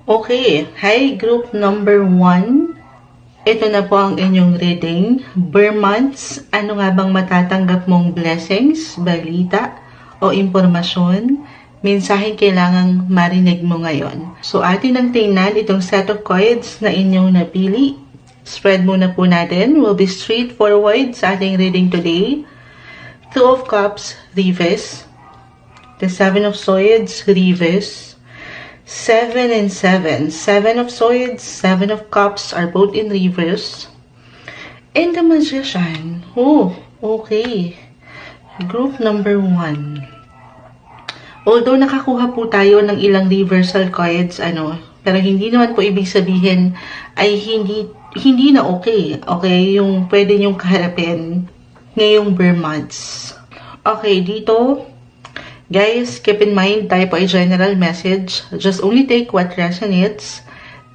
Okay, hi group number 1. Ito na po ang inyong reading. Ber months, ano nga bang matatanggap mong blessings, balita, o impormasyon? Mensaheng kailangang marinig mo ngayon. So atin ang tingnan itong set of cards na inyong napili. Spread muna po natin. We'll be straightforward sa ating reading today. Two of Cups, reverse. The Seven of Swords, reverse. 7 and 7. 7 of Swords, 7 of Cups are both in reverse. And the Magician. Oh, okay. Group number 1. Although nakakuha po tayo ng ilang reversal cards, pero hindi naman po ibig sabihin ay hindi na okay. Okay, yung pwede nyong kaharapin ngayong Ber months. Okay, dito, guys, keep in mind, tayo po ay general message. Just only take what resonates.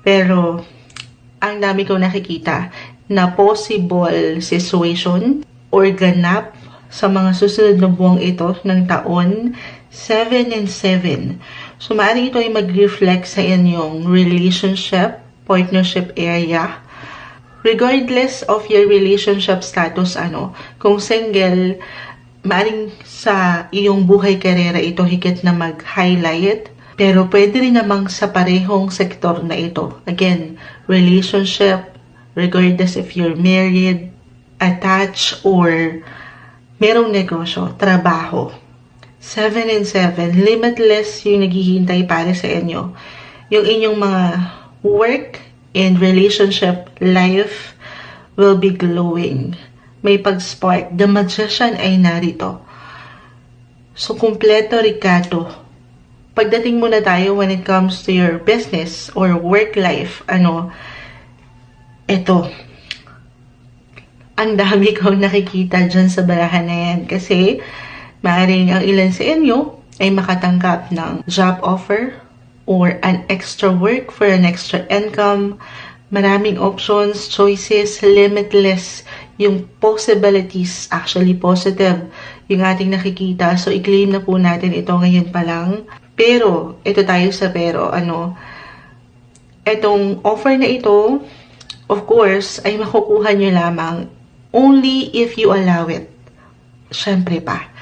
Pero, ang dami kong nakikita na possible situation or ganap sa mga susunod na buwang ito ng taon, 7 and 7. So, maaaring ito ay mag-reflect sa inyong relationship, partnership area. Regardless of your relationship status, kung single, maaring sa iyong buhay karera ito higit na mag-highlight, pero pwede rin namang sa parehong sektor na ito. Again, relationship, regardless if you're married, attached, or merong negosyo, trabaho. 7 and 7, limitless yung naghihintay para sa inyo. Yung inyong mga work and relationship life will be glowing. May pag-spark. The Magician ay narito. So, kumpleto, Ricardo. Pagdating muna tayo when it comes to your business or work life, ito. Ang dami kong nakikita dyan sa barahan na yan. Kasi, maaaring ang ilan sa inyo ay makatanggap ng job offer or an extra work for an extra income. Maraming options, choices, limitless yung possibilities, actually positive yung ating nakikita. So, i-claim na po natin ito ngayon pa lang. Pero, ito tayo sa pero, itong offer na ito, of course, ay makukuha nyo lamang only if you allow it. Siyempre pa.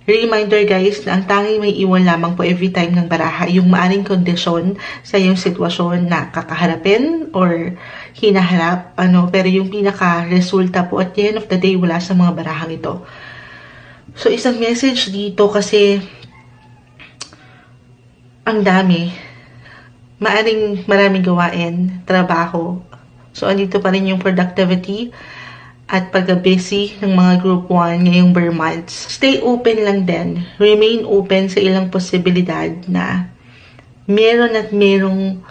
Reminder guys, na ang tanging may iwan lamang po every time ng baraha, yung maaring kondisyon sa iyong sitwasyon na kakaharapin or hinaharap, pero yung pinaka-resulta po at the end of the day, wala sa mga barahang ito. So, isang message dito kasi ang dami, maraming gawain, trabaho. So, andito pa rin yung productivity at pagka-busy ng mga group 1 ngayong Ber months. Stay open lang din. Remain open sa ilang posibilidad na meron at merong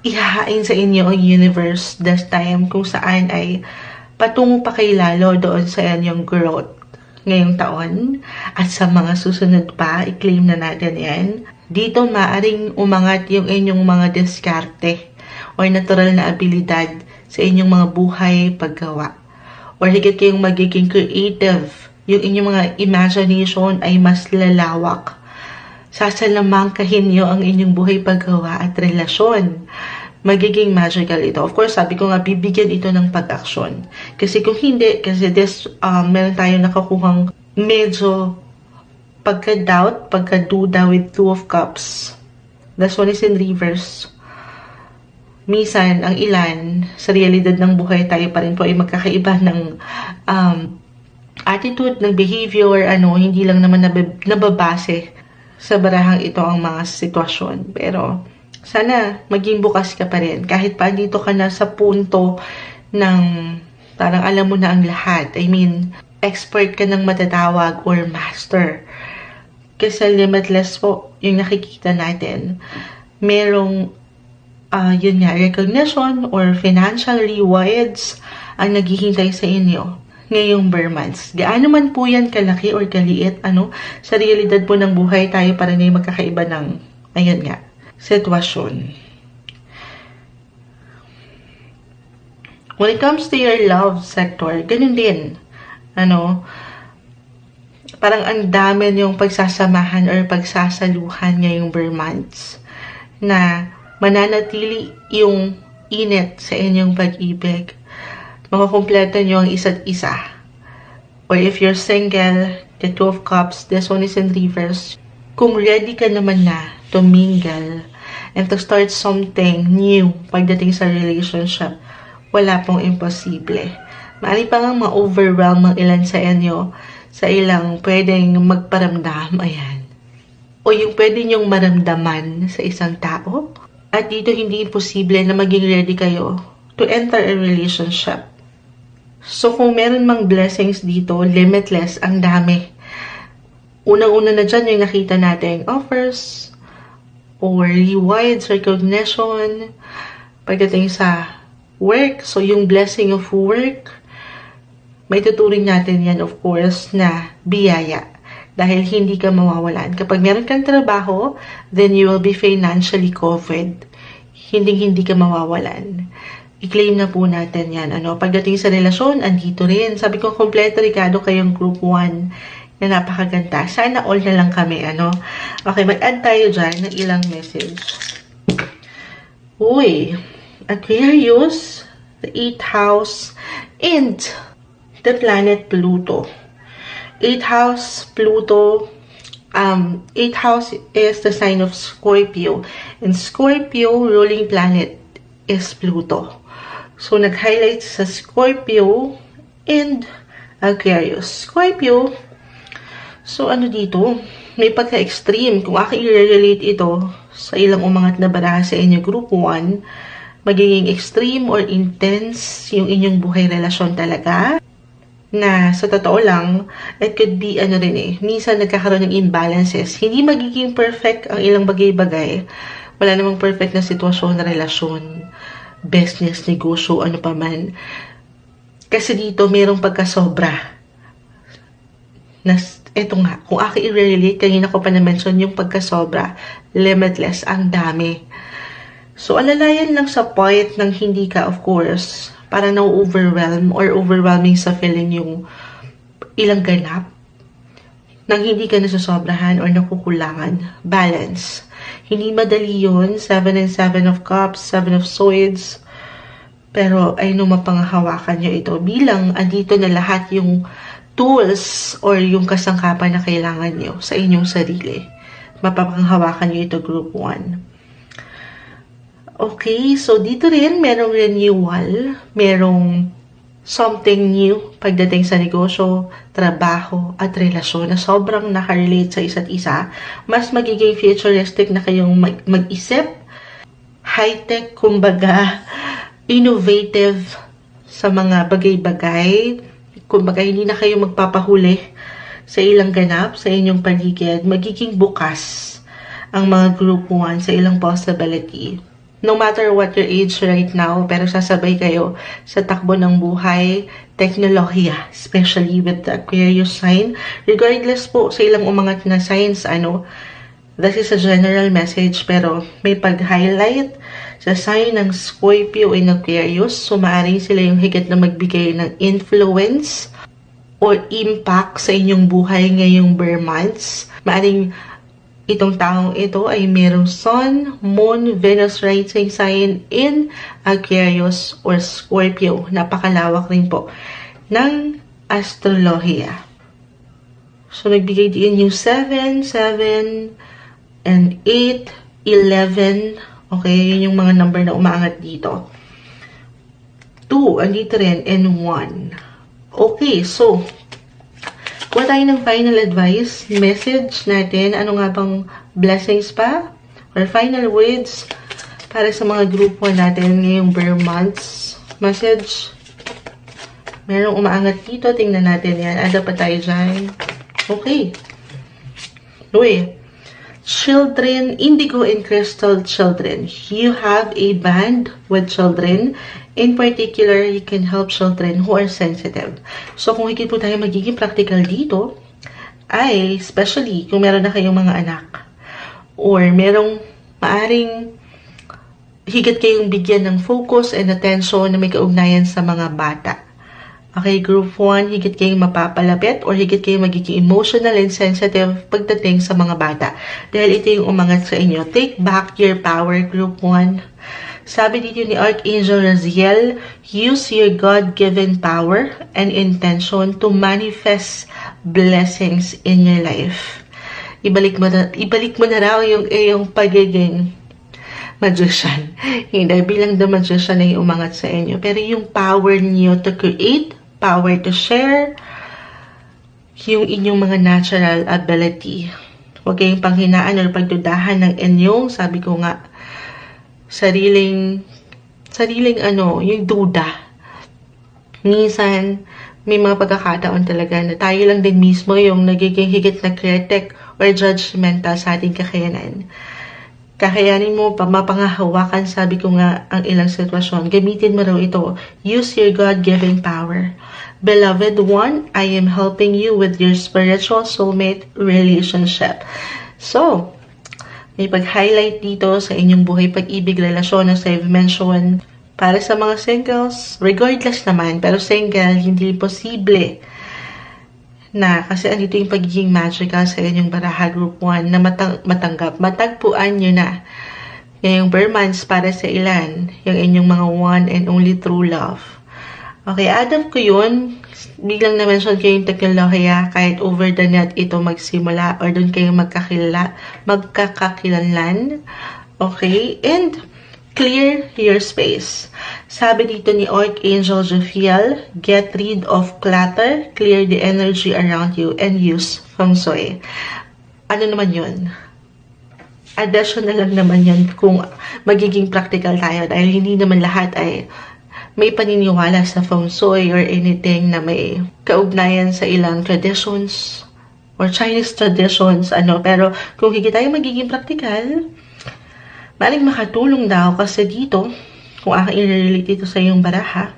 ihahain sa inyo ang universe this time kung saan ay patungo pa kay lalo doon sa inyong growth ngayong taon at sa mga susunod pa, i-claim na natin yan. Dito maaring umangat yung inyong mga diskarte or natural na abilidad sa inyong mga buhay paggawa. Or higit kayong magiging creative. Yung inyong mga imagination ay mas lalawak. Sasalamangkahin nyo ang inyong buhay paggawa at relasyon. Magiging magical ito. Of course, sabi ko nga, bibigyan ito ng pag-aksyon. Kasi kung hindi, kasi meron tayong nakakuhang medyo pagka-doubt, pagka-duda with Two of Cups. This one is in reverse. Minsan, ang ilan, sa realidad ng buhay, tayo pa rin po ay magkakaiba ng attitude, ng behavior, hindi lang naman nababase sa barahang ito ang mga sitwasyon. Pero, sana maging bukas ka pa rin. Kahit pa dito ka na sa punto ng parang alam mo na ang lahat. I mean, expert ka ng matatawag or master. Kasi limitless po yung nakikita natin. Merong recognition or financial rewards ang naghihintay sa inyo ngayong Ber months. Gaano man po yan kalaki or kaliit, sa realidad po ng buhay, tayo para ngayon magkakaiba ng, sitwasyon. When it comes to your love sector, ganun din. Parang ang dami yung pagsasamahan or pagsasaluhan ngayong Ber months na mananatili yung init sa inyong pag-ibig. Makakompleto nyo ang isa't isa. Or if you're single, the Two of Cups, this one is in reverse. Kung ready ka naman na to mingle and to start something new pagdating sa relationship, wala pong imposible. Maali pa nga ma-overwhelm ang ilan sa inyo sa ilang pwedeng magparamdam, ayan. O yung pwede nyong maramdaman sa isang tao. At dito hindi imposible na maging ready kayo to enter a relationship. So kung meron mang blessings dito, limitless, ang dami. Unang-una na dyan yung nakita nating offers or rewards, recognition, pagdating sa work. So yung blessing of work, may tuturing natin yan of course na biyaya. Dahil hindi ka mawawalan. Kapag meron kang trabaho, then you will be financially covered. Hindi ka mawawalan. I-claim na po natin yan. Pagdating sa relasyon, andito rin. Sabi ko, kompleto Ricardo kayong group 1 na napakaganda. Sana all na lang kami. Okay, mag-add tayo dyan ng ilang message. Uy, Aquarius, the 8th house, and the planet Pluto. 8th house, Pluto, 8th house is the sign of Scorpio. And Scorpio, ruling planet is Pluto. So, nag-highlight sa Scorpio and Aquarius. Scorpio, so dito, may pagka-extreme. Kung i-relate ito sa ilang umangat na baraha sa inyo, group 1, magiging extreme or intense yung inyong buhay relasyon talaga. Na sa totoo lang, it could be minsan nagkakaroon ng imbalances. Hindi magiging perfect ang ilang bagay-bagay. Wala namang perfect na sitwasyon na relasyon, business, negosyo, ano pa man. Kasi dito, mayroong pagkasobra. Eto nga, kung i-relate, kanina ko pa na-mention yung pagkasobra, limitless, ang dami. So, alalayan lang sa point ng hindi ka, of course, para na-overwhelm or overwhelming sa feeling yung ilang ganap nang hindi ka nasasobrahan or nakukulangan. Balance. Hindi madali yun. 7 and 7 of Cups, 7 of Swords. Pero ay mapanghawakan nyo ito bilang andito na lahat yung tools or yung kasangkapan na kailangan nyo sa inyong sarili. Mapapanghawakan nyo ito group 1. Okay, so dito rin merong renewal, merong something new pagdating sa negosyo, trabaho, at relasyon na sobrang nakarelate sa isa't isa. Mas magiging futuristic na kayong mag-isip, high-tech, kumbaga, innovative sa mga bagay-bagay. Kumbaga, hindi na kayo magpapahuli sa ilang ganap, sa inyong paligid. Magiging bukas ang mga group 1 sa ilang possibility. No matter what your age right now, pero sasabay kayo sa takbo ng buhay, teknolohiya, especially with the Aquarius sign. Regardless po sa ilang umangat na signs, this is a general message, pero may pag-highlight sa sign ng Scorpio and Aquarius. So, maaaring sila yung higit na magbigay ng influence or impact sa inyong buhay ngayong bare months. Maaaring itong taong ito ay mayroong Sun, Moon, Venus rising sign in Aquarius or Scorpio. Napakalawak rin po ng astrolohiya. So, nagbigay din yung 7, 7, and 8, 11. Okay, yun yung mga number na umaangat dito. 2, andito rin, and 1. Okay, so, kuha tayo ng final advice, message natin. Ano nga bang blessings pa? Or final words para sa mga grupo natin ngayong bare months. Message. Merong umaangat dito. Tingnan natin yan. Ada pa tayo dyan. Okay. Uy. Children, indigo and crystal children. You have a band with children. In particular, you can help children who are sensitive. So, kung higit po tayo magiging practical dito, ay, especially kung meron na kayong mga anak, or merong maaring higit kayong bigyan ng focus and attention na may kaugnayan sa mga bata. Okay, group 1, higit kayong mapapalapit or higit kayong magiging emotional and sensitive pagdating sa mga bata. Dahil ito yung umangat sa inyo. Take back your power, group 1. Sabi dito ni Archangel Raziel, use your God-given power and intention to manifest blessings in your life. Ibalik mo na raw yung iyong pagiging magician. Hindi bilang the magician ay umangat sa inyo. Pero yung power niyo to create, power to share, yung inyong mga natural ability. Huwag kayong panghinaan o pagdudahan ng inyong, sabi ko nga, sariling yung duda. Minsan, may mga pagkakataon talaga na tayo lang din mismo yung nagiging higit na critic or judgmental sa ating kakayanan. Kakayanin mo pa mapangahawakan, sabi ko nga, ang ilang sitwasyon. Gamitin mo raw ito. Use your God-given power. Beloved one, I am helping you with your spiritual soulmate relationship. So, may pag-highlight dito sa inyong buhay pag-ibig, relasyon, as I've mentioned. Para sa mga singles, regardless naman, pero single, hindi posible na kasi andito yung pagiging magical sa inyong baraha group 1 na matagpuan nyo na yung Burmans para sa ilan, yung inyong mga one and only true love. Okay, add-up ko yun. Biglang na-mention ko yung teknolohiya, kahit over the net ito magsimula or doon kayo magkakakilanlan. Okay, and clear your space. Sabi dito ni Archangel Raphael, get rid of clutter, clear the energy around you, and use feng shui. Ano naman yun? Additional lang naman yan kung magiging practical tayo dahil hindi naman lahat ay may paniniwala sa feng shui or anything na may kaugnayan sa ilang traditions or Chinese traditions, pero kung hindi tayo magiging practical, maling makatulong daw kasi dito, kung aking i-relate ito sa iyong baraha,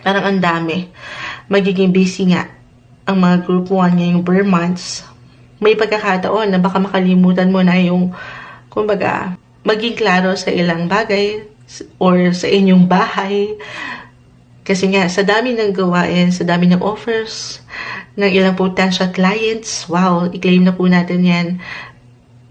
parang ang dami. Magiging busy nga ang mga group 1 ngayong Burmans. May pagkakataon na baka makalimutan mo na yung, kumbaga, maging klaro sa ilang bagay or sa inyong bahay. Kasi nga, sa dami ng gawain, sa dami ng offers, ng ilang potential clients, wow, i-claim na po natin yan.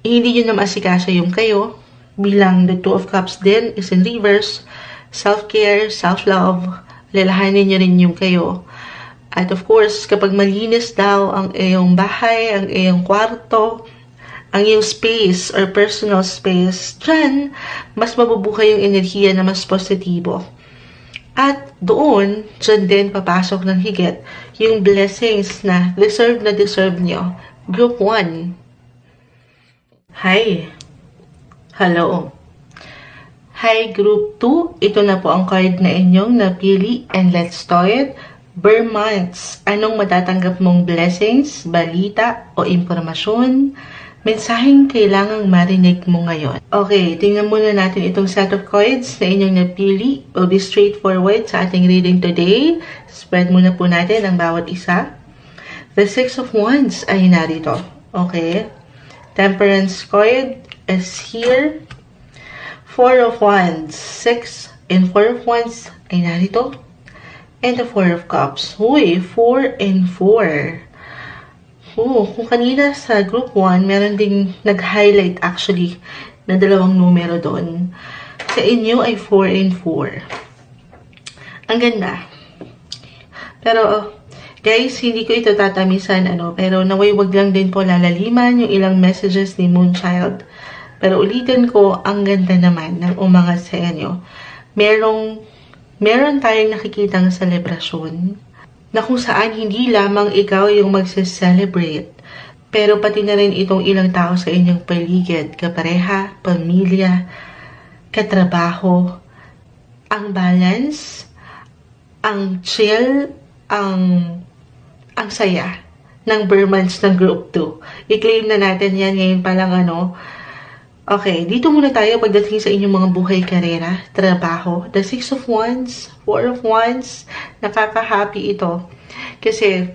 Hindi nyo na maasikaso yung kayo, bilang the Two of Cups din is in reverse, self-care, self-love, lalahanin nyo rin yung kayo. At of course, kapag malinis daw ang iyong bahay, ang iyong kwarto, ang iyong space or personal space, dyan, mas mabubuhay yung enerhiya na mas positibo. At doon, dyan din papasok ng higit yung blessings na deserve nyo. Group 1. Hi! Hello! Hi, Group 2. Ito na po ang card na inyong napili and let's start it. Burmans, anong matatanggap mong blessings, balita o impormasyon? Mensaheng kailangang marinig mo ngayon. Okay, tingnan muna natin itong set of cards na inyong napili. We'll be straightforward sa ating reading today. Spread muna po natin ang bawat isa. The Six of Wands ay narito. Okay. Temperance card is here. Four of Wands. 6 and 4 of Wands ay narito. And the Four of Cups. Uy, 4 and 4. Kung kanina sa group 1, meron ding nag-highlight actually na dalawang numero doon. Sa inyo ay 4 and 4. Ang ganda. Pero, guys, hindi ko ito tatamisan, pero naway wag lang din po lalaliman yung ilang messages ni Moonchild. Pero ulitin ko, ang ganda naman ng umangat sa inyo. Meron tayong nakikitang selebrasyon na kung saan hindi lamang ikaw yung magse-celebrate, pero pati na rin itong ilang tao sa inyong paligid, kapareha, pamilya, katrabaho, ang balance, ang chill, ang saya ng Burmans ng Group 2. I-claim na natin yan ngayon palang Okay, dito muna tayo pagdating sa inyong mga buhay, karera, trabaho. The Six of Wands, Four of Wands, nakaka-happy ito. Kasi,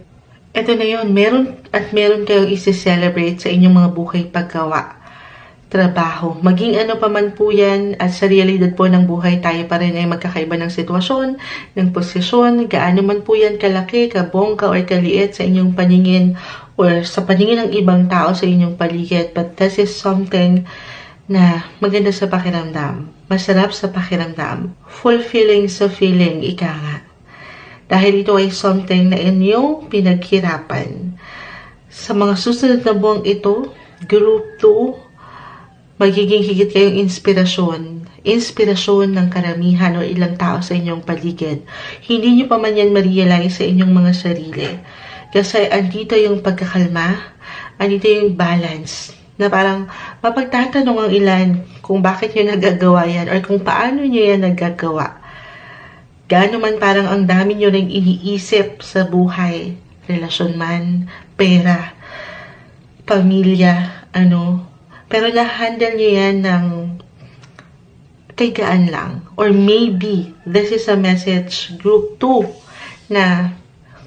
ito na yun, meron kayong isi-celebrate sa inyong mga buhay paggawa. trabaho. Maging ano pa man po yan, at sa realidad po ng buhay, tayo pa rin ay magkakaiba ng sitwasyon, ng posisyon, gaano man po yan kalaki, kabongga, or kaliit sa inyong paningin, or sa paningin ng ibang tao sa inyong paligid. But this is something na maganda sa pakiramdam, masarap sa pakiramdam, fulfilling sa feeling, ika nga. Dahil ito ay something na inyong pinaghirapan. Sa mga susunod na buwang ito, Group 2, magiging higit kayong inspirasyon ng karamihan o ilang tao sa inyong paligid. Hindi nyo pa man yan ma-realize sa inyong mga sarili. Kasi andito yung pagkakalma, andito yung balance, na parang mapagtatanong ang ilan kung bakit nyo nagagawa yan or kung paano nyo yan nagagawa. Gaano man parang ang dami nyo rin iniisip sa buhay, relasyon man, pera, pamilya, pero na-handle nyo yan ng kaigaan lang. Or maybe, this is a message, Group 2, na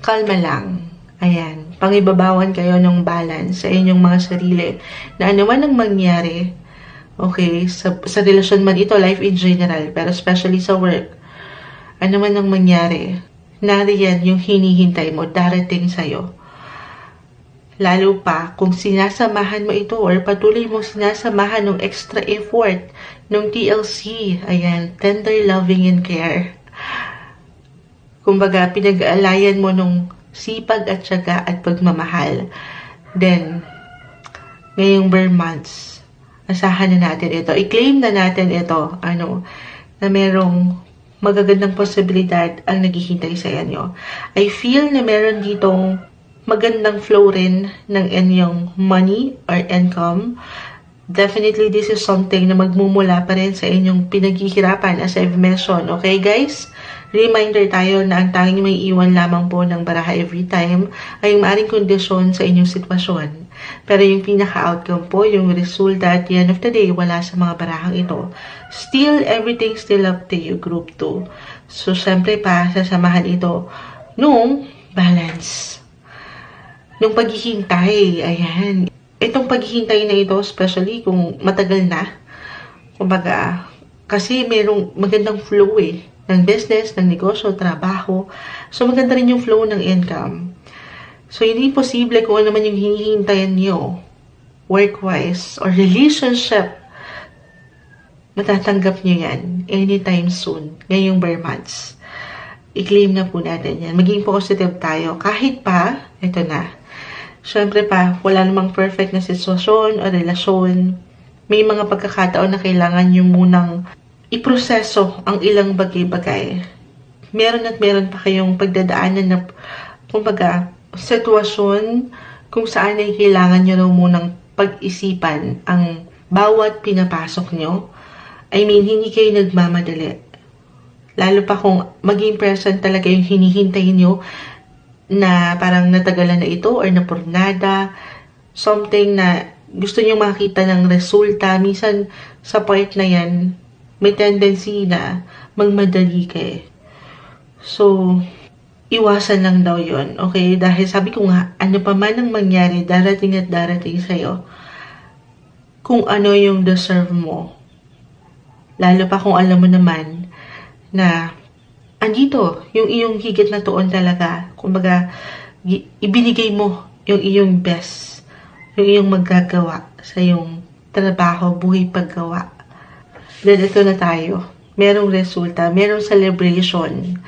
kalma lang. Ayan, pangibabawan kayo ng balance sa inyong mga sarili. Na ano man ang mangyari, okay, sa relasyon man ito, life in general, pero especially sa work, ano man ang mangyari, nariyan yung hinihintay mo, darating sa'yo. Lalo pa kung sinasamahan mo ito or patuloy mong sinasamahan ng extra effort ng TLC. Ayan, tender loving and care. Kumbaga, pinag-aalayan mo nung sipag at syaga at pagmamahal. Then, ngayong bare months, asahan na natin ito. I-claim na natin ito, na merong magagandang posibilidad ang naghihintay sa inyo. I feel na meron ditong magandang flow rin ng inyong money or income. Definitely, this is something na magmumula pa rin sa inyong pinaghihirapan as I've mentioned. Okay, guys? Reminder tayo na ang tanging may iwan lamang po ng baraha every time ay yung maaring kondisyon sa inyong sitwasyon. Pero yung pinaka-outcome po, yung resulta at the end of the day, wala sa mga barahang ito. Still, everything still up to you, Group 2. So, syempre pa, sasamahan ito nung balance. Nung paghihintay, ayan. Itong paghihintay na ito, especially kung matagal na, kumbaga, kasi merong magandang flow ng business, ng negosyo, trabaho. So, maganda rin yung flow ng income. So, hindi posible kung ano man yung hinihintayan nyo, work-wise, or relationship, matatanggap nyo yan anytime soon, ngayong bare months. I-claim na po natin yan. Maging positive tayo. Kahit pa, ito na, syempre pa, wala namang perfect na sitwasyon o relasyon. May mga pagkakataon na kailangan nyo munang iproseso ang ilang bagay-bagay. Meron at meron pa kayong pagdadaanan na, kumbaga, sitwasyon kung saan ay kailangan nyo na munang pag-isipan ang bawat pinapasok nyo. I mean, hindi kayo nagmamadali. Lalo pa kung maging present talaga yung hinihintay nyo, na parang natagalan na ito or napurnada, something na gusto nyo makita ng resulta. Minsan sa part na yan, may tendency na magmadali ka. So, iwasan lang daw yon, okay? Dahil sabi ko nga, ano pa man ang mangyari, darating at darating sa'yo, kung ano yung deserve mo. Lalo pa kung alam mo naman na andito, yung iyong higit na tuon talaga. Kumbaga, ibinigay mo yung iyong best, yung iyong magagawa sa iyong trabaho, buhay paggawa. Then, ito na tayo. Merong resulta, merong celebration.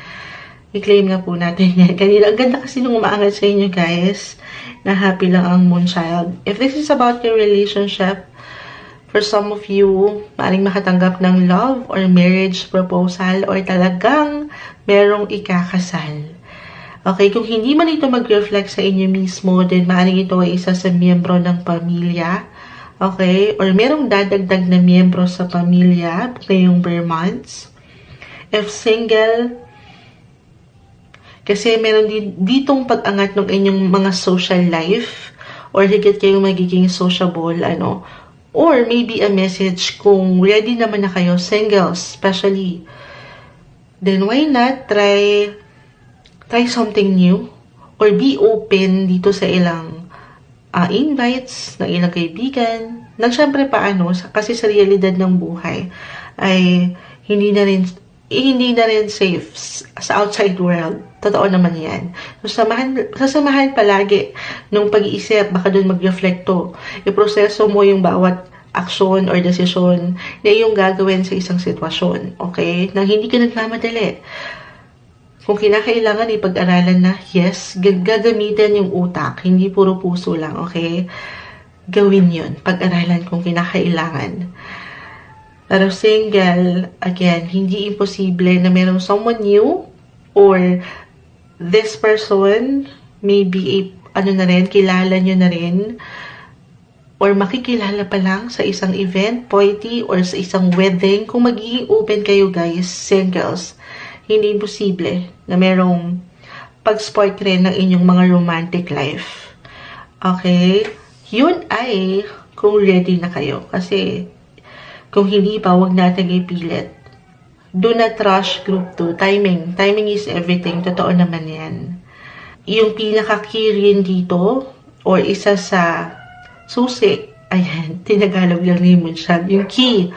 I-claim na po natin yan. Kanina, ang ganda kasi nung umaangat sa inyo, guys, na happy lang ang Moonchild. If this is about your relationship, for some of you, maaaring makatanggap ng love or marriage proposal or talagang merong ikakasal. Okay, kung hindi man ito mag-reflect sa inyo mismo, then maaaring ito ay isa sa miyembro ng pamilya. Okay, or merong dadagdag na miyembro sa pamilya ngayong bare months. If single, kasi meron ditong pag-angat ng inyong mga social life or higit kayong magiging sociable, or maybe a message kung ready naman na kayo, singles especially. Then why not try something new or be open dito sa ilang invites ng ilang kaibigan, Nang syempre paano, kasi sa realidad ng buhay ay hindi na rin safe sa outside world. Totoo naman yan. So, sasamahan palagi nung pag-iisip, baka doon mag-reflecto. Iproseso mo yung bawat aksyon or desisyon na iyong gagawin sa isang sitwasyon. Okay? Nang hindi ka nagmamadali. Kung kinakailangan ipag-aralan na, yes, gagamitin yung utak, hindi puro puso lang, okay? Gawin yun, pag-aralan kung kinakailangan. Pero single, again, hindi imposible na mayroong someone new or this person, maybe kilala nyo na rin or makikilala pa lang sa isang event, party, or sa isang wedding. Kung magiging open kayo guys, singles, hindi imposible na mayroong pag-spark rin ng inyong mga romantic life. Okay? Yun ay kung ready na kayo. Kasi kung hindi pa, huwag natin ipilit. Do not rush group 2. Timing. Timing is everything. Totoo naman yan. Yung pinaka-key rin dito, or isa sa susi, ayan, tinagalog lang ni Munshag, yung key.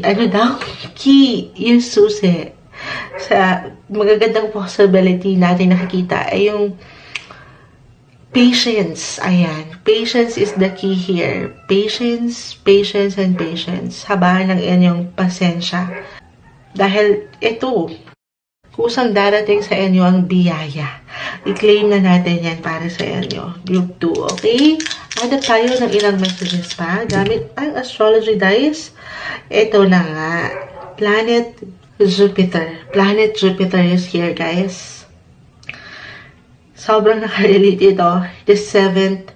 Ano daw? Key. Yung susi. Sa magagandang possibility natin nakikita ay yung patience. Ayan. Patience is the key here. Patience, patience, and patience. Habaan ng inyong pasensya. Dahil ito, kusang darating sa inyo ang biyaya. I-claim na natin yan para sa inyo. Group 2, okay? Hanap tayo ng ilang messages pa gamit ang astrology dice. Ito na nga. Planet Jupiter. Planet Jupiter is here, guys. Sobrang nakarelate ito. The 7th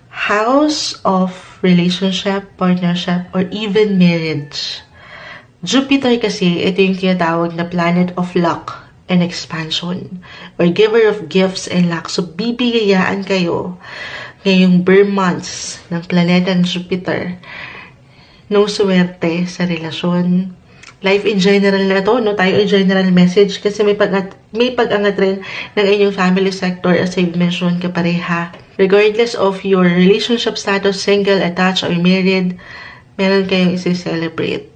house of relationship, partnership, or even marriage. Jupiter kasi, ito yung tinatawag na planet of luck and expansion, or giver of gifts and luck. So, bibigayaan kayo ngayong birth months ng planetang Jupiter ng swerte sa relasyon. Life in general na ito, no? Tayo in general message kasi may pag-angat rin ng inyong family sector as I've mentioned kapareha. Regardless of your relationship status, single, attached, or married, meron kayong isi-celebrate.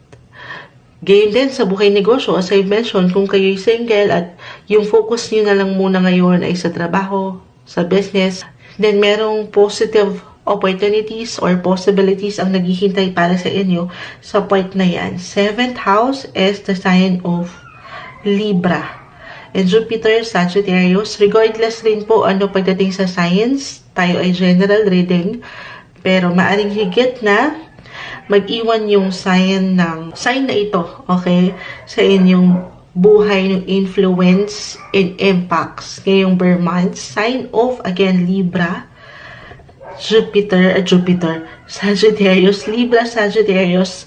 Game din sa buhay negosyo, as I've mentioned, kung kayo'y single at yung focus niyo na lang muna ngayon ay sa trabaho, sa business, then merong positive opportunities or possibilities ang naghihintay para sa inyo sa point na yan. 7th house is the sign of Libra. And Jupiter, Sagittarius, regardless rin po ano pagdating sa science, tayo ay general reading, pero maaring higit na mag-iwan yung sign na ito, okay, sa inyong buhay ng influence and impacts ngayong birth month. Sign of, again, Libra, Jupiter, Sagittarius, Libra, Sagittarius,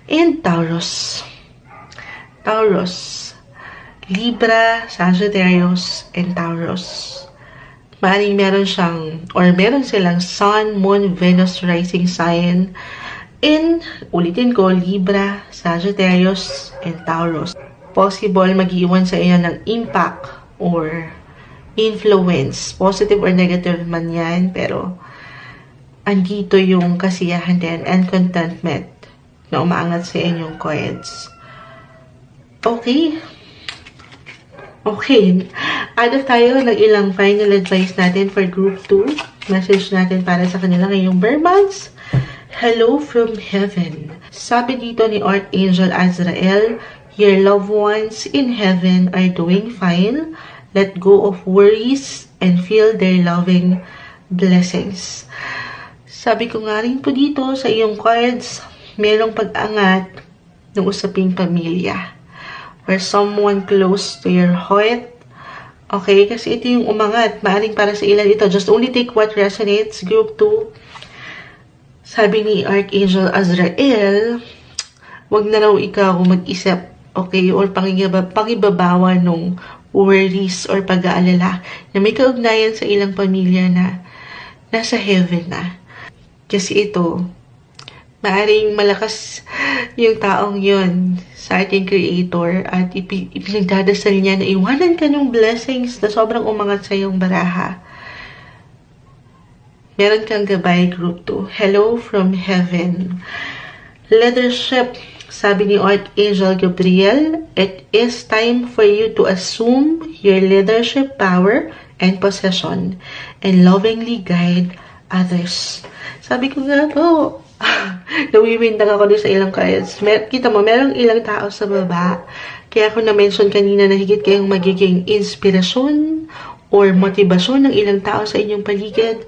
and Taurus. Libra, Sagittarius, and Taurus. Maaaring meron silang Sun, Moon, Venus, rising sign. And, ulitin ko, Libra, Sagittarius, and Taurus. Possible mag-iwan sa inyo ng impact or influence. Positive or negative man yan, pero andito yung kasiyahan din and contentment na umaangat sa inyong cards. Okay. Add tayo ng ilang final advice natin for group 2. Message natin para sa kanila ngayong birth months. Hello from heaven. Sabi dito ni Archangel Azrael, your loved ones in heaven are doing fine. Let go of worries and feel their loving blessings. Sabi ko nga rin po dito sa iyong cards, merong pag-angat ng usaping pamilya or someone close to your heart. Okay, kasi ito yung umangat. Maaring para sa ilan ito. Just only take what resonates. Group 2. Sabi ni Archangel Azrael, wag na raw ikaw mag-isip, okay, or pangibabawa nung worries or pag-aalala na may kaugnayan sa ilang pamilya na nasa heaven na. Kasi ito, maaring malakas yung taong yun sa ating Creator at ipinagdadasal niya na iwanan ka ng blessings na sobrang umangat sa iyong baraha. Meron kang gabay, Group 2. Hello from heaven. Leadership, sabi ni Archangel Gabriel, it is time for you to assume your leadership power and possession and lovingly guide others. Sabi ko nga po, nawiwindang ako doon sa ilang cards. Kita mo, merong ilang tao sa baba. Kaya ako na-mention kanina na higit kayong magiging inspirasyon or motivasyon ng ilang tao sa inyong paligid.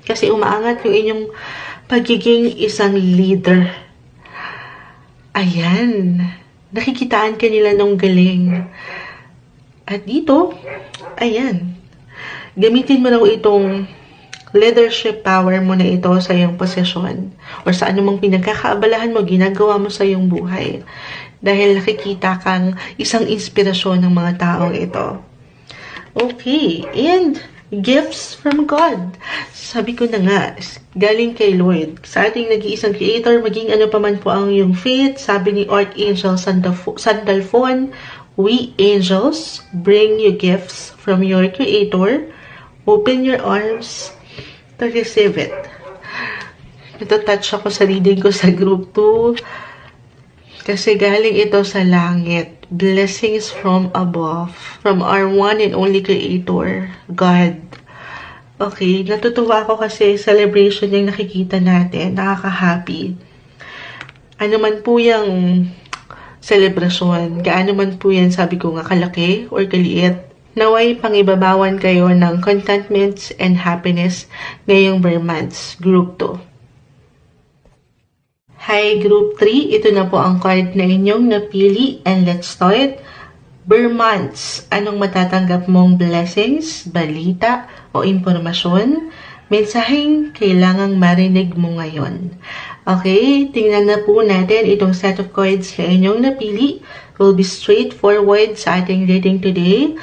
Kasi umaangat yung inyong pagiging isang leader. Ayan. Nakikitaan ka nila ng galing. At dito, ayan. Gamitin mo na itong leadership power mo na ito sa iyong posisyon or sa anumang pinagkakaabalahan mo, ginagawa mo sa iyong buhay. Dahil nakikita kang isang inspirasyon ng mga taong ito. Okay, and gifts from God. Sabi ko na nga, galing kay Lord. Sa ating nag-iisang creator, maging ano pa man po ang iyong faith, sabi ni Archangel Sandalphon, we angels bring you gifts from your creator. Open your arms to receive it. Ito-touch ako sa reading ko sa group 2. Kasi galing ito sa langit. Blessings from above. From our one and only Creator, God. Okay, natutuwa ako kasi celebration yung nakikita natin. Nakaka-happy. Ano man po yung celebration, gaano man po yan, sabi ko nga, kalaki or kaliit, naway pangibabawan kayo ng contentment and happiness ngayong bare months, Group 2. Hi, Group 3. Ito na po ang card na inyong napili and let's start. Bare months. Anong matatanggap mong blessings, balita, o impormasyon? Mensaheng kailangang marinig mo ngayon. Okay, tingnan na po natin itong set of cards na inyong napili. Will be straightforward sa ating reading today.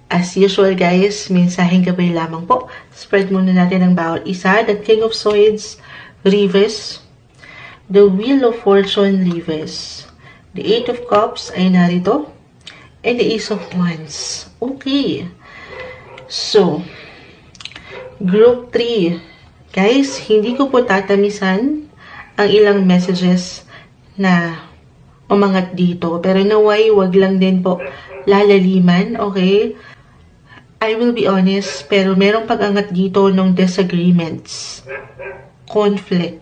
As usual guys, mensaheng gabay lamang po. Spread muna natin ang bawat isa. The King of Swords, reverse. The Wheel of Fortune, reverse. The Eight of Cups ay narito. And the Ace of Wands. Okay. So, Group 3. Guys, hindi ko po tatamisan ang ilang messages na umangat dito. Pero naway, wag lang din po lalaliman. Okay? I will be honest, pero merong pag-angat dito ng disagreements, conflict,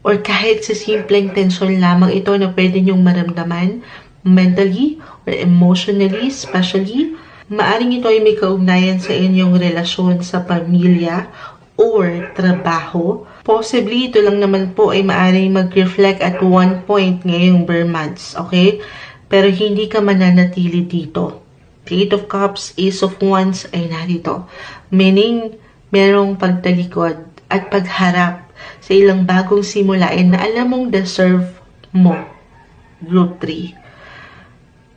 or kahit sa simpleng tensyon lamang ito na pwede niyong maramdaman mentally or emotionally, especially, maaring ito ay may kaugnayan sa inyong relasyon sa pamilya or trabaho. Possibly, ito lang naman po ay maaring mag-reflect at one point ngayong bare months, okay? Pero hindi ka mananatili dito. The Eight of Cups, Ace of Wands ay narito. Meaning, merong pagtalikod at pagharap sa ilang bagong simulain na alam mong deserve mo, Group 3.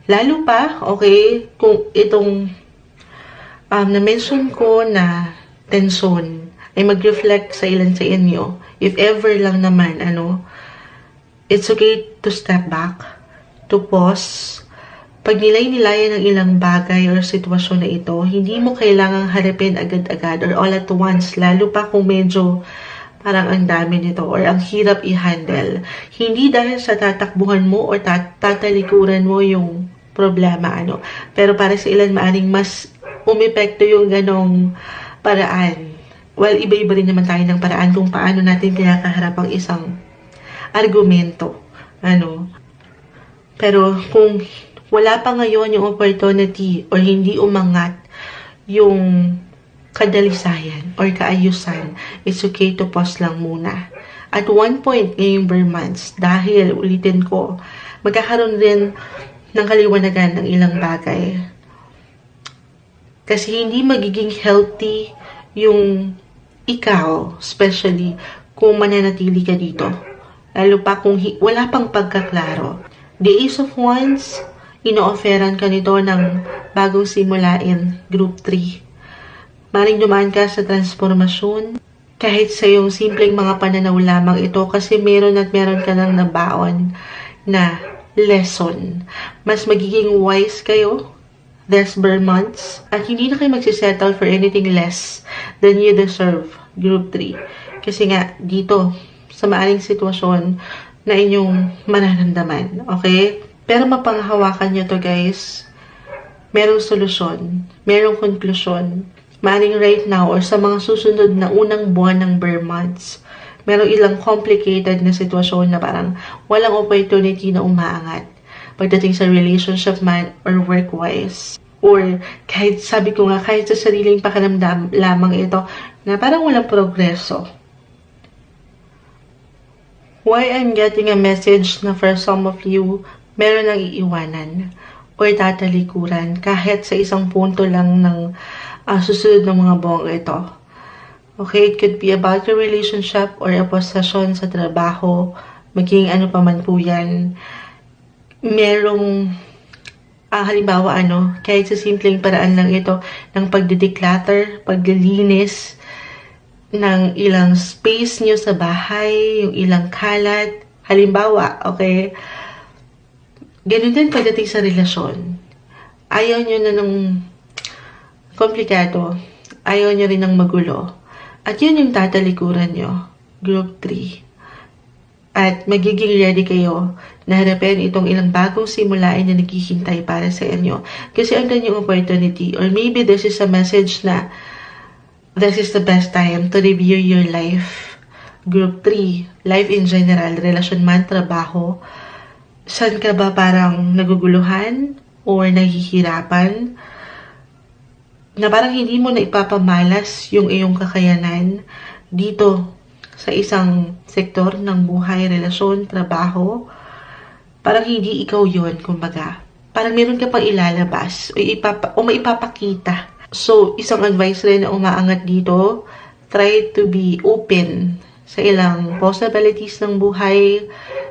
Lalo pa, okay, kung itong na-mention ko na tension ay mag-reflect sa ilan sa inyo, if ever lang naman, it's okay to step back, to pause. Pag nilay-nilayan ng ilang bagay or sitwasyon na ito, hindi mo kailangang harapin agad-agad or all at once, lalo pa kung medyo parang ang dami nito or ang hirap i-handle. Hindi dahil sa tatakbuhan mo or tatalikuran mo yung problema, Pero para sa ilan, maaring mas umepekto yung ganong paraan. Well, iba-iba rin naman tayo ng paraan kung paano natin kinakaharap ang isang argumento, Pero kung wala pa ngayon yung opportunity or hindi umangat yung kadalisayan or kaayusan, it's okay to pause lang muna. At one point ngayong bare months, dahil ulitin ko, magkakaroon rin ng kaliwanagan ng ilang bagay. Kasi hindi magiging healthy yung ikaw, especially kung mananatili ka dito. Lalo pa kung wala pang pagkaklaro. The Ace of Wands, ino-offeran ka nito ng bagong simulain, Group 3. Maring dumaan ka sa transformasyon, kahit sa iyong simpleng mga pananaw lamang ito, kasi meron ka nang nabaon na lesson. Mas magiging wise kayo this bare months, at hindi na kayo magsisettle for anything less than you deserve Group 3. Kasi nga, dito, sa maaring sitwasyon na inyong mararamdaman. Okay? Pero mapanghawakan nyo to guys. Merong solusyon. Merong konklusyon. Maaring right now or sa mga susunod na unang buwan ng bare months, merong ilang complicated na sitwasyon na parang walang opportunity na umaangat. Pagdating sa relationship man or work-wise. Or kahit, sabi ko nga, kahit sa sariling pakiramdam lamang ito na parang walang progreso. Why I'm getting a message na for some of you, meron nang iiwanan or tatalikuran kahit sa isang punto lang ng susunod ng mga buwang ito. Okay, it could be about your relationship or a possession sa trabaho, maging ano pa man po yan. Merong, halimbawa kahit sa simpleng paraan lang ito ng pagdideclutter, paglilinis, ng ilang space nyo sa bahay, yung ilang kalat. Halimbawa, okay? Ganun din pagdating sa relasyon. Ayaw nyo na ng komplikado. Ayaw nyo rin ng magulo. At yun yung tatalikuran nyo. Group 3. At magiging ready kayo na harapin itong ilang bagong simulain na naghihintay para sa inyo. Kasi andun yung opportunity. Or maybe this is a message na this is the best time to review your life. Group 3, life in general, relasyon man, trabaho. Saan ka ba parang naguguluhan or nahihirapan? Na parang hindi mo na ipapamalas yung iyong kakayanan dito sa isang sektor ng buhay, relasyon, trabaho. Parang hindi ikaw yun, kumbaga. Parang meron ka pang ilalabas o maipapakita. So, isang advice rin na umaangat dito, try to be open sa ilang possibilities ng buhay.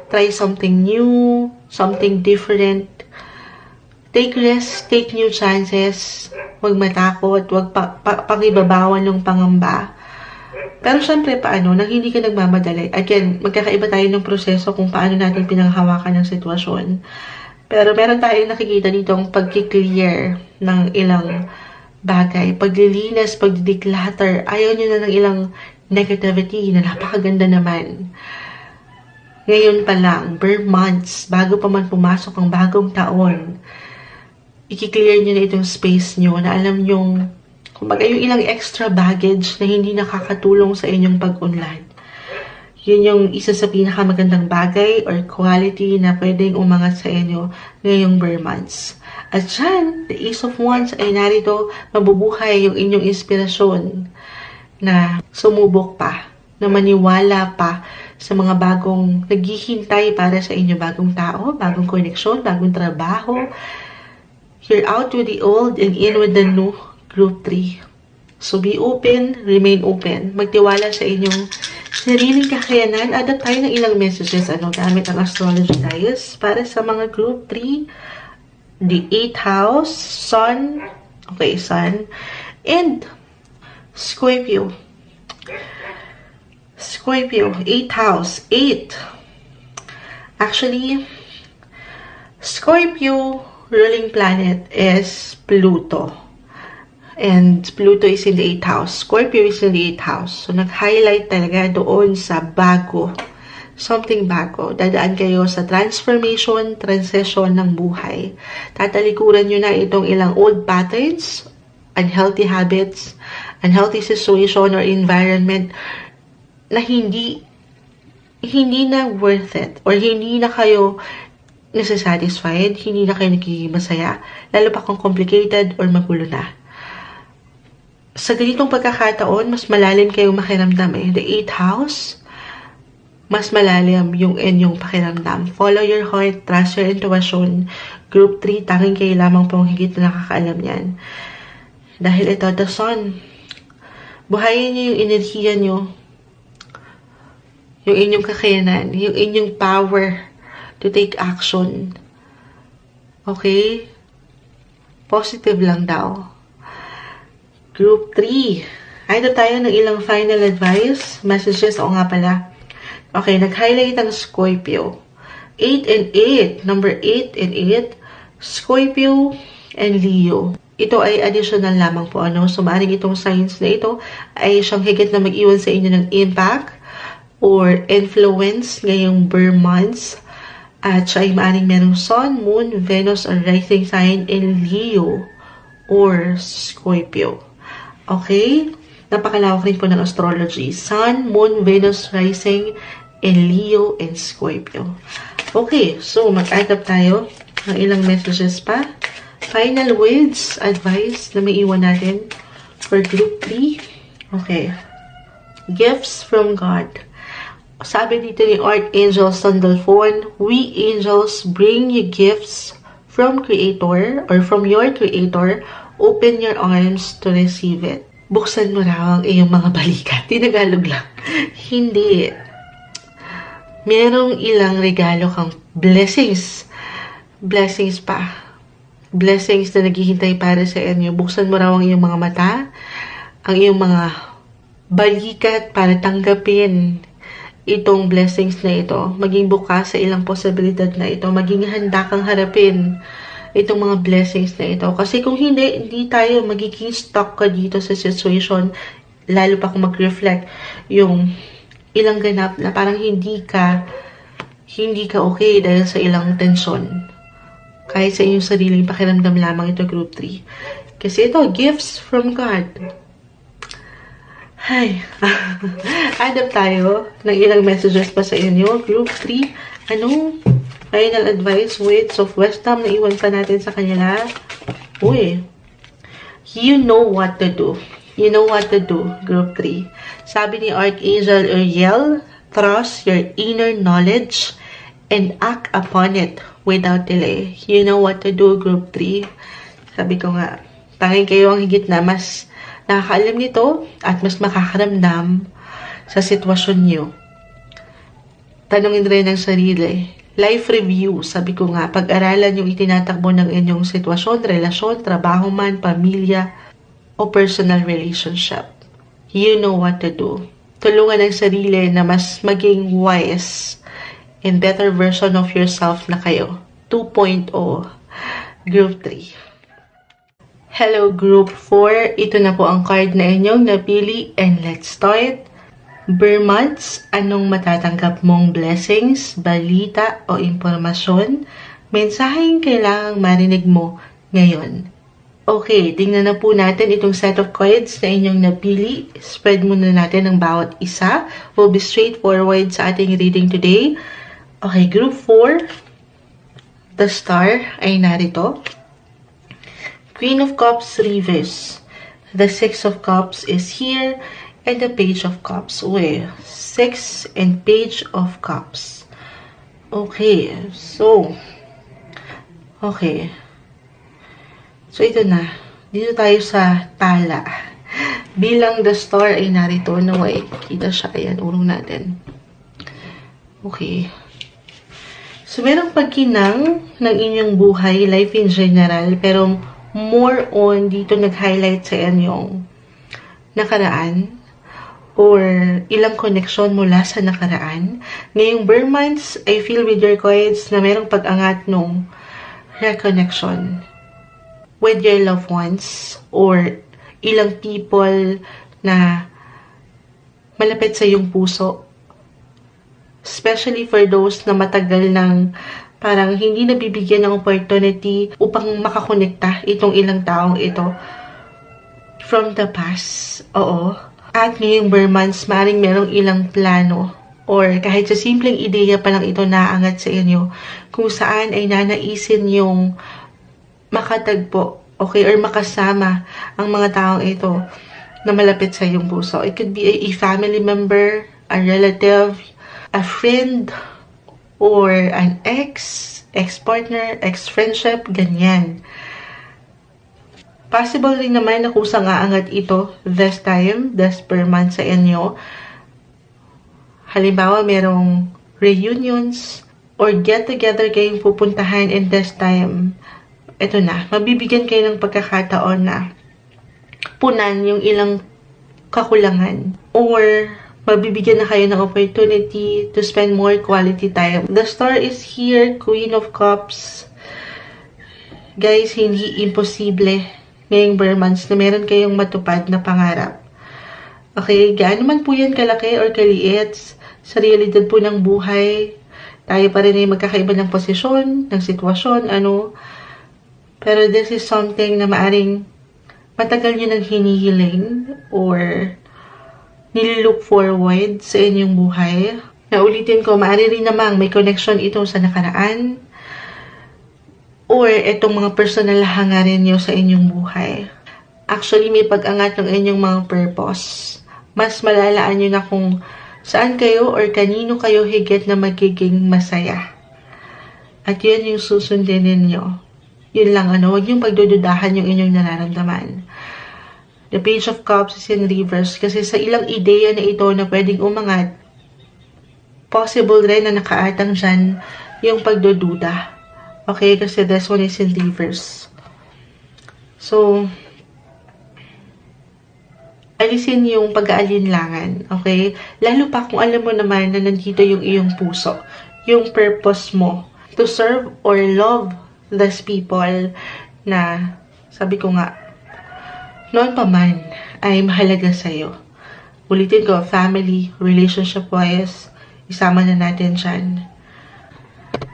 Try something new, something different. Take risks, take new chances. Huwag matakot, huwag pangibabawan ng pangamba. Pero syempre, paano? Nang hindi ka nagmamadali. Again, magkakaiba tayo ng proseso kung paano natin pinanghawakan ng sitwasyon. Pero meron tayong nakikita dito ang pag-clear ng ilang bagay, paglilinis, pagdideclutter, ayaw nyo na ng ilang negativity na napakaganda naman. Ngayon pa lang, bare months, bago pa man pumasok ang bagong taon, i-clear nyo na itong space nyo na alam nyong, kumbaga yung ilang extra baggage na hindi nakakatulong sa inyong pag-unlad. Yun yung isa sa pinakamagandang bagay or quality na pwedeng umangat sa inyo ngayong bare months. At dyan, the Ace of Wands ay narito, mabubuhay yung inyong inspirasyon na sumubok pa, na maniwala pa sa mga bagong naghihintay para sa inyo, bagong tao, bagong koneksyon, bagong trabaho. You're out with the old and in with the new. Group 3. So be open, remain open. Magtiwala sa inyong sariling kakayanan. Adapt tayo ng ilang messages gamit ang astrology guys para sa mga group 3. The 8th house, Sun, okay, Sun, and Scorpio. Scorpio, 8th house, 8. Actually, Scorpio ruling planet is Pluto. And Pluto is in the 8th house. Scorpio is in the 8th house. So, nag-highlight talaga doon sa bago. Something bago. Dadaan kayo sa transformation, transition ng buhay. Tatalikuran nyo na itong ilang old patterns, unhealthy habits, unhealthy situation or environment na hindi na worth it or hindi na kayo nasa-satisfied, hindi na kayo nagiging masaya, lalo pa kung complicated or magulo na. Sa ganitong pagkakataon, mas malalim kayong makiramdam The 8th house, mas malalim yung inyong pakiramdam. Follow your heart, trust your intuition. Group 3, tanging kayo lamang pong higit na nakakaalam yan. Dahil ito, the Sun. Buhayin niyo yung enerhiya niyo. Yung inyong kakayanan. Yung inyong power to take action. Okay? Positive lang daw. Group 3. Ay, ito tayo ng ilang final advice. Messages. O nga pala. Okay, nag-highlight ang Scorpio. 8 and 8. Number 8 and 8. Scorpio, and Leo. Ito ay additional lamang po, ano? So, maaaring itong signs na ito ay siyang higit na mag-iwan sa inyo ng impact or influence ngayong Burr months. At siya ay maaaring merong Sun, Moon, Venus, or rising sign in Leo or Scorpio. Okay? Napakalawak rin po ng astrology. Sun, Moon, Venus, rising in Leo and Scorpio. Okay, so mag-add up tayo ng ilang messages pa. Final words, advice na may iwan natin for group 3. Okay. Gifts from God. Sabi dito ni Archangel Sandalphon, we angels bring you gifts from Creator or from your Creator. Open your arms to receive it. Buksan mo raw ang iyong mga balikat. Tinagalog lang. Hindi. Merong ilang regalo kang blessings. Blessings pa. Blessings na naghihintay para sa inyo. Buksan mo raw ang iyong mga mata, ang iyong mga balikat para tanggapin itong blessings na ito. Maging bukas sa ilang posibilidad na ito. Maging handa kang harapin itong mga blessings na ito. Kasi kung hindi tayo magiging stuck ka dito sa situation, lalo pa kung mag-reflect yung ilang ganap na parang hindi ka okay dahil sa ilang tensyon. Kahit sa inyong sariling pakiramdam lamang ito, group 3. Kasi ito, gifts from God. Hay. Add tayo ng ilang messages pa sa inyo. Group 3, anong final advice, words of wisdom na iwan pa natin sa kanila? Uy. You know what to do. You know what to do, group 3. Sabi ni Archangel Uriel, trust your inner knowledge and act upon it without delay. You know what to do, group 3. Sabi ko nga, tanging kayo ang higit na mas nakakaalam nito at mas makakaramdam sa sitwasyon nyo. Tanungin rin ang sarili. Life review, sabi ko nga, pag-aralan yung itinatakbo ng inyong sitwasyon, relasyon, trabaho man, pamilya, o personal relationship. You know what to do. Tulungan ang sarili na mas maging wise and better version of yourself na kayo. 2.0. Group 3. Hello, Group 4. Ito na po ang card na inyong napili and let's start. Burr months, anong matatanggap mong blessings, balita o impormasyon? Mensaheng kailangang marinig mo ngayon. Okay, tingnan na po natin itong set of cards na inyong napili. Spread muna natin ang bawat isa. We'll be straightforward sa ating reading today. Okay, Group 4. The Star ay narito. Queen of Cups reverse. The Six of Cups is here. And the Page of Cups. Uy, 6 and Page of Cups. Okay, so. Okay. So, ito na. Dito tayo sa tala. Bilang the star ay narito. Naway, kita siya. Ayan, urong natin. Okay. So, merong pagkinang ng inyong buhay, life in general, pero more on dito nag-highlight sa inyong nakaraan or ilang connection mula sa nakaraan. Ngayong Burr months, I feel with your cards na merong pag-angat nung reconnection with your loved ones or ilang people na malapit sa iyong puso. Especially for those na matagal ng parang hindi nabibigyan ng opportunity upang makakonekta itong ilang taong ito from the past. Oo. At ngayong Burr months, maaaring merong ilang plano or kahit sa simpleng ideya pa lang ito naangat sa inyo kung saan ay nanaisin yung makatagpo, okay, or makasama ang mga taong ito na malapit sa iyong puso. It could be a family member, a relative, a friend, or an ex-partner, ex-friendship, ganyan. Possible rin naman na kusang aangat ito this time, this Burr month sa inyo. Halimbawa, merong reunions or get-together kayong pupuntahan in this time. Ito na, mabibigyan kayo ng pagkakataon na punan yung ilang kakulangan or mabibigyan na kayo ng opportunity to spend more quality time. The star is here, Queen of Cups. Guys, hindi imposible ngayong bare months na meron kayong matupad na pangarap. Okay, gaano man po yan kalaki or kaliit, sa realidad po ng buhay, tayo pa rin ay magkakaiba ng posisyon, ng sitwasyon, Pero this is something na maaring matagal nyo nang hinihiling or nililook forward sa inyong buhay. Naulitin ko, maaari rin namang may connection ito sa nakaraan or itong mga personal na hangarin nyo sa inyong buhay. Actually, may pag-angat ng inyong mga purpose. Mas malalaan nyo na kung saan kayo or kanino kayo higit na magiging masaya. At yun yung susundin ninyo. Yun lang, huwag yung pagdududahan yung inyong nararamdaman. The Page of Cups is in reverse kasi sa ilang ideya na ito na pwedeng umangat, possible rin na nakaatang dyan yung pagdududa. Okay? Kasi this one is in reverse. So, alisin yung pag-aalinlangan. Okay? Lalo pa kung alam mo naman na nandito yung iyong puso. Yung purpose mo to serve or love those people na, sabi ko nga, noon pa man ay mahalaga sa'yo. Ulitin ko, family, relationship-wise, isama na natin dyan.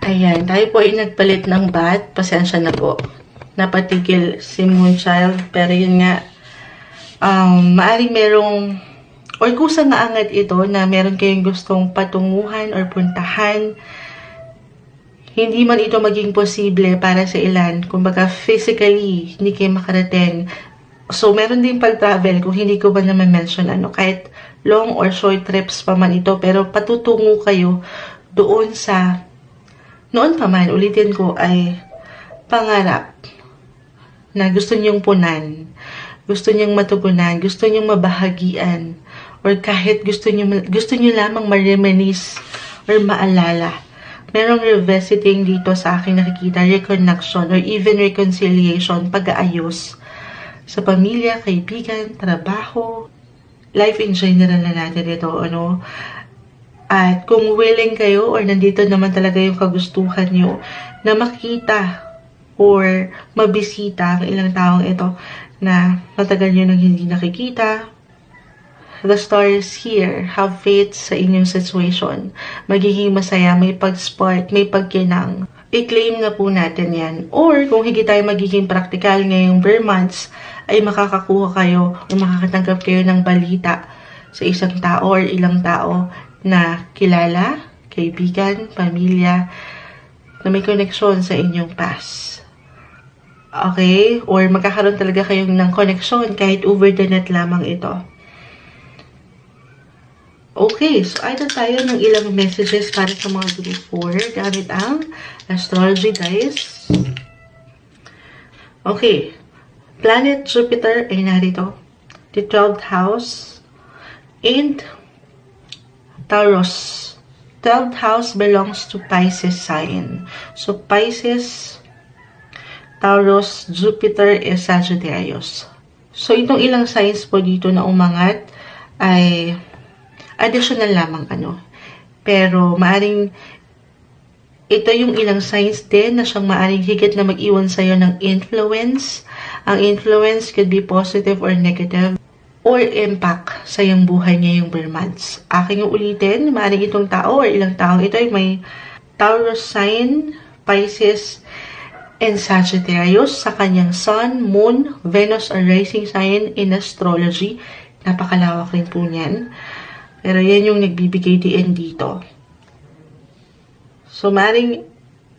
Ayan, tayo po ay nagpalit ng bat. Pasensya na po. Napatigil si Moonchild. Pero yun nga, maaring merong, or kusang naangat ito na meron kayong gustong patunguhan or puntahan. Hindi man ito maging posible para sa ilan. Kumbaga, physically, hindi kayo makarating. So, meron din pag-travel kung hindi ko ba naman mention kahit long or short trips pa man ito, pero patutungo kayo doon sa, noon pa man, ulitin ko, ay pangarap na gusto nyong punan, gusto nyong matugunan, gusto nyong mabahagian, or kahit gusto nyo lamang ma-reminisce or maalala. Merong revisiting dito sa aking nakikita, reconnection or even reconciliation, pag-aayos sa pamilya, kaibigan, trabaho, life in general na natin ito, At kung willing kayo or nandito naman talaga yung kagustuhan nyo na makita or mabisita ang ilang taong ito na matagal nyo nang hindi nakikita, the star is here. Have faith sa inyong situation. Magiging masaya, may pag-spark, may pagkinang. I-claim na po natin yan. Or kung higit tayo magiging practical ngayong bare months, ay makakakuha kayo o makakatanggap kayo ng balita sa isang tao or ilang tao na kilala, kaibigan, pamilya, na may connection sa inyong past. Okay? Or magkakaroon talaga kayong ng connection kahit over the net lamang ito. Okay, so ito tayo ng ilang messages para sa mga group 4 gamit ang astrology, guys. Okay. Planet Jupiter ay narito. The 12th house and Taurus. 12th house belongs to Pisces sign. So, Pisces, Taurus, Jupiter is Sagittarius. So, itong ilang signs po dito na umangat ay additional lamang Pero, maaring ito yung ilang signs din na siyang maaring higit na mag-iwan sa'yo ng influence. Ang influence could be positive or negative or impact sa iyong buhay ngayong bare months. Aking ulitin, maaring itong tao or ilang taong ito ay may Taurus sign, Pisces, and Sagittarius sa kanyang Sun, Moon, Venus, or rising sign in astrology. Napakalawak rin po niyan. Pero yan yung nagbibigay din dito. So, maring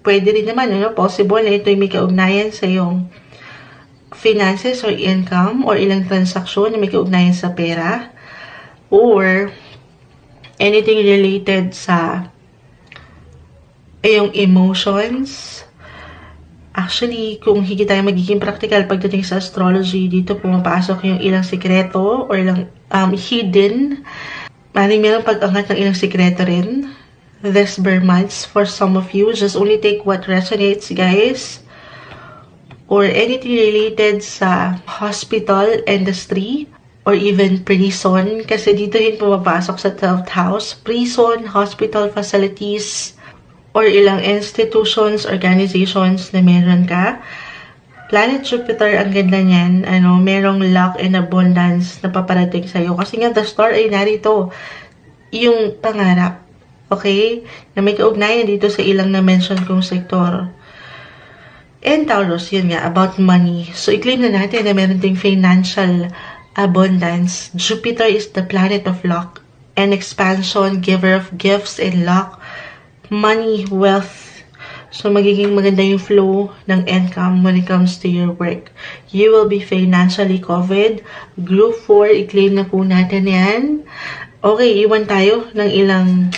pwede rin naman, possible na ito ay may kaugnayan sa iyong finances or income or ilang transaksyon na may kaugnayan sa pera or anything related sa iyong emotions. Actually, kung higit tayo magiging practical pagdating sa astrology, dito pumapasok yung ilang sikreto or ilang hidden. Maring meron pag-angat ng ilang sikreto rin. This bare months for some of you. Just only take what resonates, guys. Or anything related sa hospital industry or even prison. Kasi dito yun pumapasok sa 12th house. Prison, hospital facilities, or ilang institutions, organizations na meron ka. Planet Jupiter, ang ganda niyan, merong luck and abundance na paparating sa'yo. Kasi nga, the star ay narito. Yung pangarap. Okay? Na may kaugnayan dito sa ilang na-mention kong sektor. And Taurus, yun nga, about money. So, i-claim na natin na meron ding financial abundance. Jupiter is the planet of luck and expansion, giver of gifts and luck, money, wealth. So, magiging maganda yung flow ng income when it comes to your work. You will be financially covered. Group 4, i-claim na po natin yan. Okay, iwan tayo ng ilang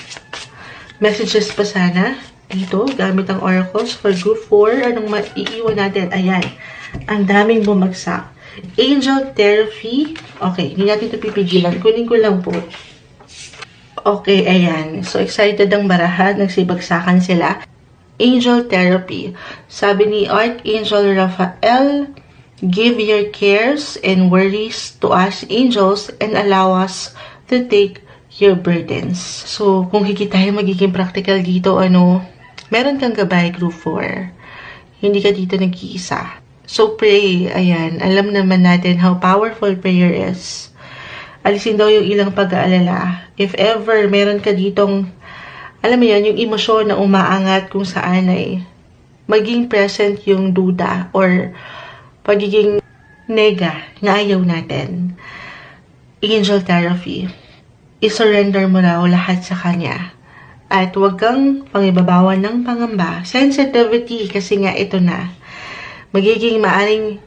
messages pa sana. Dito, gamit ang oracles for group 4. Anong maiiwan natin? Ayan. Ang daming bumagsak. Angel therapy. Okay, hindi natin ito pipigilan. Kunin ko lang po. Okay, ayan. So, excited ang barahan. Nagsibagsakan sila. Angel therapy. Sabi ni Archangel Raphael, give your cares and worries to us angels and allow us to take your burdens. So, kung hindi tayo magiging practical dito, meron kang gabay, group 4. Hindi ka dito nag-iisa. So, pray. Ayan. Alam naman natin how powerful prayer is. Alisin daw yung ilang pag-aalala. If ever meron ka ditong, alam mo yan, yung emosyon na umaangat kung saan ay maging present yung duda or pagiging nega na ayaw natin. Angel therapy. I-surrender mo raw lahat sa kanya. At huwag kang pangibabawan ng pangamba. Sensitivity, kasi nga ito na. Magiging maaring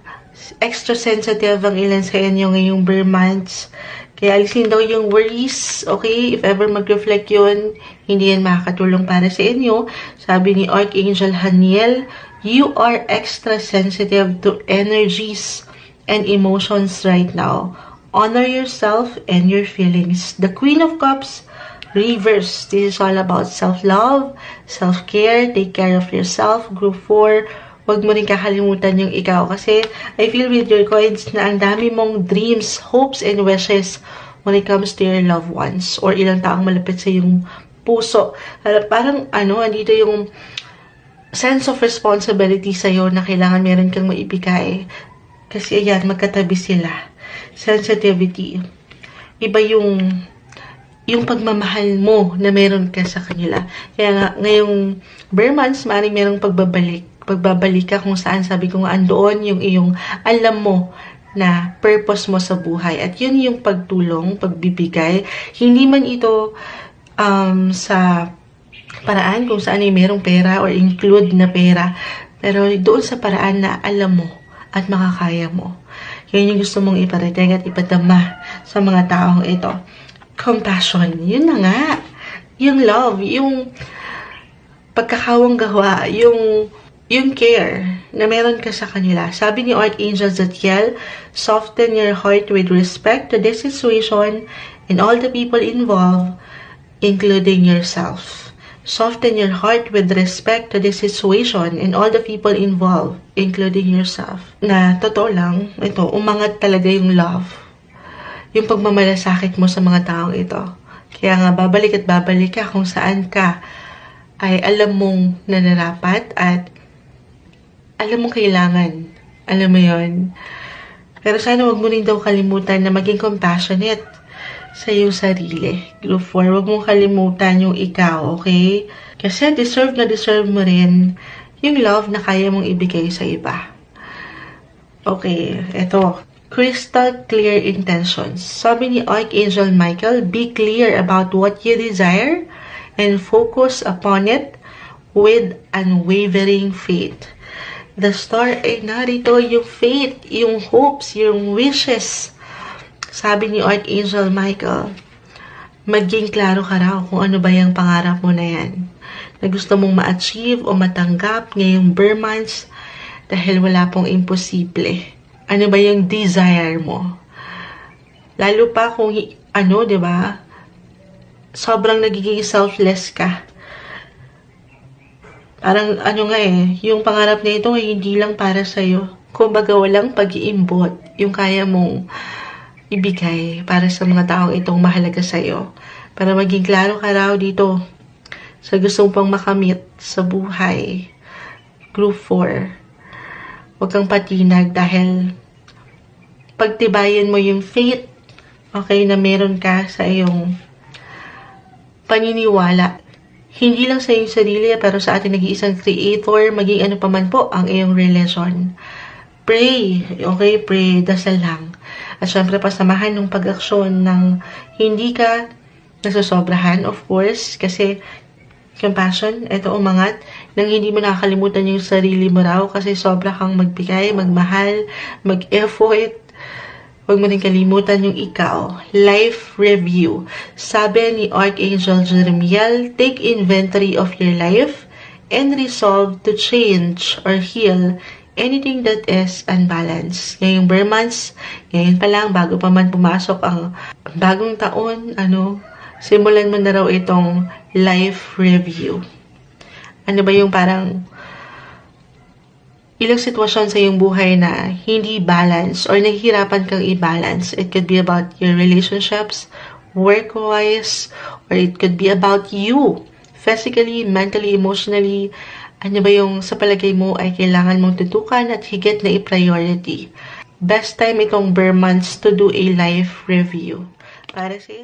extra sensitive ang ilan sa inyo ngayong bare months. Kaya alisin daw yung worries, okay? If ever mag-reflect yun, hindi yan makakatulong para sa inyo. Sabi ni Archangel Haniel, you are extra sensitive to energies and emotions right now. Honor yourself and your feelings. The Queen of Cups, reverse. This is all about self-love, self-care, take care of yourself. Group 4, huwag mo rin kakalimutan yung ikaw. Kasi I feel with your coins na ang dami mong dreams, hopes, and wishes when it comes to your loved ones or ilang taong malapit sa yung puso. Parang andito yung sense of responsibility sa'yo na kailangan meron kang maibigay. Kasi ayan, magkatabi sila. Sensitivity. Iba yung pagmamahal mo na meron ka sa kanila. Kaya nga, ngayong bare months, maaaring merong pagbabalik ka kung saan sabi ko nga andoon yung iyong alam mo na purpose mo sa buhay. At yun yung pagtulong, pagbibigay. Hindi man ito sa paraan kung saan ay merong pera or include na pera. Pero doon sa paraan na alam mo at makakaya mo. Yun yung gusto mong iparating at ipadama sa mga taong ito. Compassion. Yun na nga. Yung love, yung pagkakawang gawa, yung care na meron ka sa kanila. Sabi ni Archangel Zadkiel, soften your heart with respect to this situation and all the people involved, including yourself. Soften your heart with respect to this situation and all the people involved, including yourself. Na totoo lang, ito, umangat talaga yung love. Yung pagmamalasakit mo sa mga taong ito. Kaya nga, babalik at babalik ka kung saan ka ay alam mong nanarapat at alam mong kailangan. Alam mo yon. Pero sana wag mo rin daw kalimutan na maging compassionate sa iyong sarili. Group 4, wag mong kalimutan yung ikaw, okay? Kasi deserve mo rin yung love na kaya mong ibigay sa iba. Okay, eto. Crystal clear intentions. Sabi ni Archangel Michael, be clear about what you desire and focus upon it with unwavering faith. The star ay narito yung faith, yung hopes, yung wishes. Sabi ni Archangel Michael, maging klaro ka raw kung ano ba yung pangarap mo na yan. Na gusto mong ma-achieve o matanggap ngayong bare months dahil wala pong imposible. Ano ba yung desire mo? Lalo pa kung diba? Sobrang nagiging selfless ka. Parang yung pangarap na ito ay hindi lang para sa'yo. Kumbaga walang pag-iimbot yung kaya mong ibigay para sa mga taong itong mahalaga sa'yo. Para maging klaro ka raw dito sa gusto pang makamit sa buhay. Group 4. Huwag kang patinag dahil pagtibayan mo yung faith, okay, na meron ka sa iyong paniniwala. Hindi lang sa iyong sarili, pero sa ating nag-iisang creator, maging ano pa man po ang iyong relasyon. Pray, okay, pray, dasal lang. At syempre, pasamahan ng pag-aksyon ng hindi ka nasosobrahan, of course, kasi compassion, ito umangat, nang hindi mo nakakalimutan yung sarili mo raw kasi sobra kang magbigay, magmahal, mag-effort. Huwag mo rin kalimutan yung ikaw. Life review. Sabi ni Archangel Jeremiel, take inventory of your life and resolve to change or heal anything that is unbalanced. Ngayong bare months, ngayon pa lang, bago pa man pumasok ang bagong taon, simulan mo na raw itong life review. Ano ba yung parang ilang sitwasyon sa iyong buhay na hindi balance or nahihirapan kang i-balance. It could be about your relationships, work-wise, or it could be about you, physically, mentally, emotionally. Ano ba yung sa palagay mo ay kailangan mong tutukan at higit na i-priority. Best time itong bare months to do a life review. Para sa